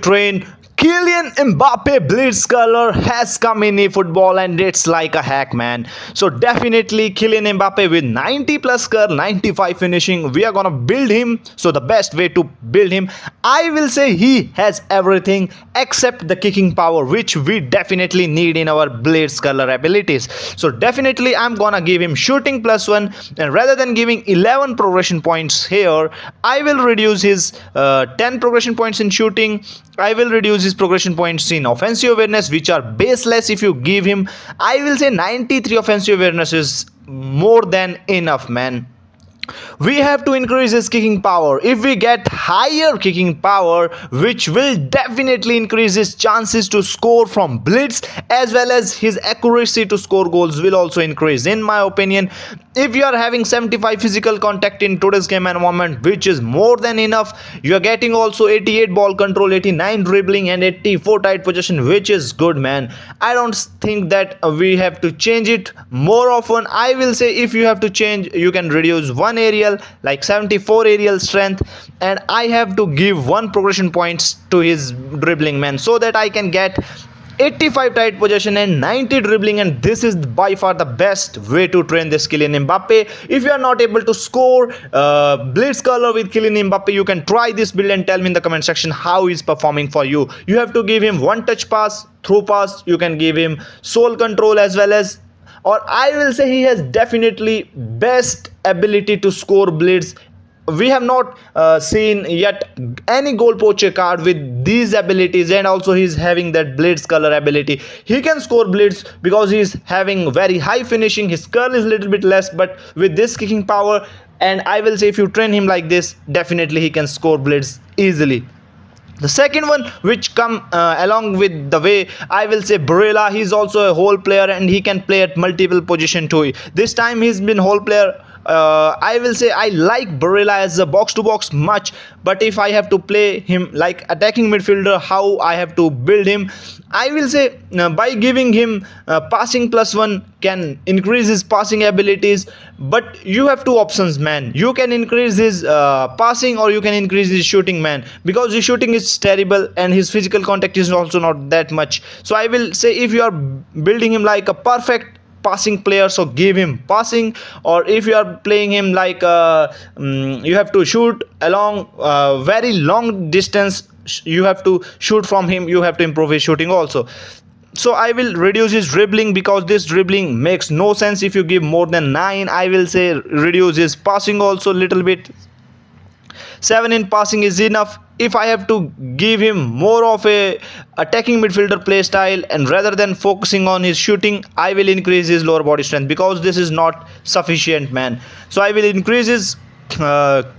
Train. Kylian Mbappe Blitz color has come in eFootball and it's like a hack, man. So definitely Kylian Mbappe with 90 plus curl, 95 finishing. We are gonna build him. So the best way to build him, I will say he has everything except the kicking power, which we definitely need in our Blitz color abilities. So definitely I'm gonna give him shooting +1, and rather than giving 11 progression points here, I will reduce his 10 progression points in shooting. I will reduce his progression points in offensive awareness, which are baseless. If you give him, I will say 93 offensive awareness is more than enough, man. We have to increase his kicking power. If we get higher kicking power, which will definitely increase his chances to score from blitz, as well as his accuracy to score goals will also increase, in my opinion. If you are having 75 physical contact in today's game environment, which is more than enough, you are getting also 88 ball control, 89 dribbling and 84 tight possession, which is good, man. I don't think that we have to change it more often. I will say if you have to change, you can reduce one aerial, like 74 aerial strength, and I have to give one progression points to his dribbling, man, so that I can get 85 tight possession and 90 dribbling, and this is by far the best way to train this Kylian Mbappe. If you are not able to score blitz color with Kylian Mbappe, you can try this build and tell me in the comment section how he's performing for you. You have to give him one touch pass, through pass, you can give him sole control, as well as, or I will say he has definitely best ability to score blitz. We have not seen yet any goal poacher card with these abilities, and also he's having that blitz color ability. He can score blitz because he's having very high finishing. His curl is a little bit less, but with this kicking power, and I will say if you train him like this, definitely he can score blitz easily. The second one which come along with the way, I will say Barella. He's also a whole player and he can play at multiple position too. This time he's been whole player. I will say I like Barella as a box to box much, but if I have to play him like attacking midfielder, how I have to build him, I will say by giving him passing +1 can increase his passing abilities. But you have two options, man. You can increase his passing or you can increase his shooting, man, because his shooting is terrible and his physical contact is also not that much. So I will say if you are building him like a perfect passing player, so give him passing. Or if you are playing him like you have to shoot along very long distance, you have to shoot from him, you have to improve his shooting also. So I will reduce his dribbling because this dribbling makes no sense if you give more than 9. I will say reduce his passing also a little bit. 7 in passing is enough. If I have to give him more of a attacking midfielder play style, and rather than focusing on his shooting, I will increase his lower body strength because this is not sufficient, man. So I will increase his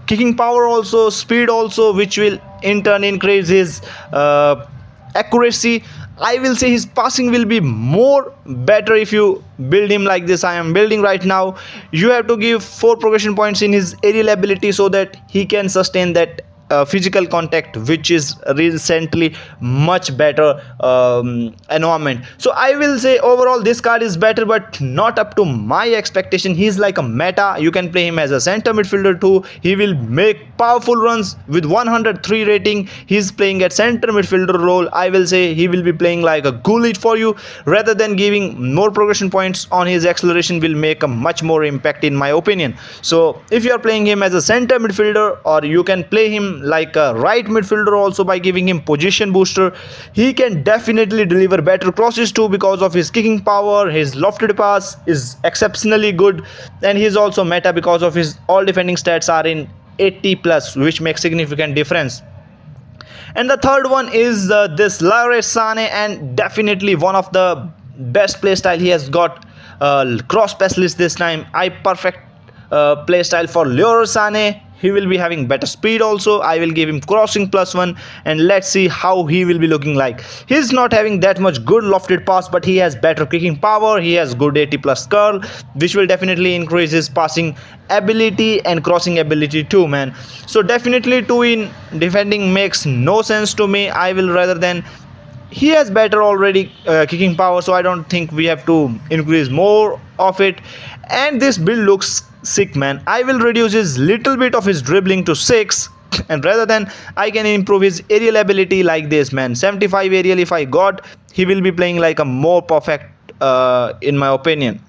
kicking power also, speed also, which will in turn increase his accuracy. I will say his passing will be more better if you build him like this I am building right now. You have to give 4 progression points in his aerial ability so that he can sustain that physical contact, which is recently much better environment. So I will say overall this card is better, but not up to my expectation. He's like a meta. You can play him as a center midfielder too. He will make powerful runs with 103 rating. He's playing at center midfielder role. I will say he will be playing like a gullit for you. Rather than giving more progression points on his acceleration will make a much more impact in my opinion. So if you are playing him as a center midfielder, or you can play him like a right midfielder also by giving him position booster, he can definitely deliver better crosses too because of his kicking power. His lofted pass is exceptionally good, and he is also meta because of his all defending stats are in 80 plus, which makes significant difference. And the third one is this Leroy Sané, and definitely one of the best play style. He has got cross specialist this time. I perfect play style for Leroy Sané. He will be having better speed also. I will give him crossing +1, and let's see how he will be looking like. He's not having that much good lofted pass, but he has better kicking power. He has good 80 plus curl, which will definitely increase his passing ability and crossing ability too, man. So definitely 2 in defending makes no sense to me. I will rather than, he has better already kicking power, so I don't think we have to increase more of it. And this build looks sick, man. I will reduce his little bit of his dribbling to 6, And rather than I can improve his aerial ability like this, man. 75 aerial if I got, he will be playing like a more perfect in my opinion.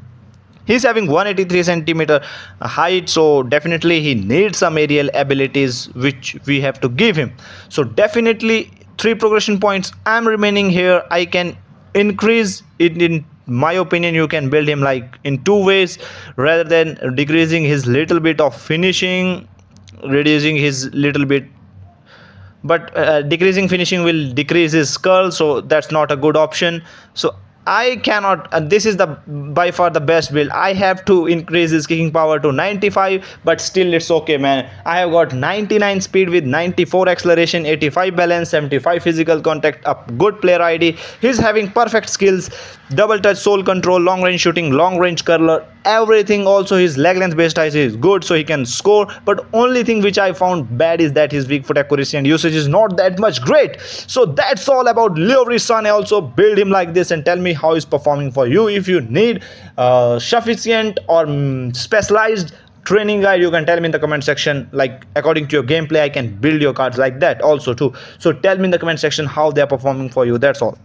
He's having 183 centimeter height, so definitely he needs some aerial abilities which we have to give him. So definitely 3 progression points I'm remaining here. I can increase it. In my opinion, you can build him like in 2 ways, rather than decreasing his little bit of finishing, reducing his little bit, but decreasing finishing will decrease his curl, so that's not a good option. So I cannot, this is the by far the best build. I have to increase his kicking power to 95, but still it's okay, man. I have got 99 speed with 94 acceleration, 85 balance, 75 physical contact, a good player ID. He's having perfect skills, double touch, soul control, long range shooting, long range curler, everything. Also his leg length base height is good, so he can score. But only thing which I found bad is that his weak foot accuracy and usage is not that much great. So that's all about Leroy Sané. Also build him like this and tell me how he's performing for you. If you need sufficient or specialized training guide, you can tell me in the comment section, like according to your gameplay I can build your cards like that also too. So tell me in the comment section how they are performing for you. That's all.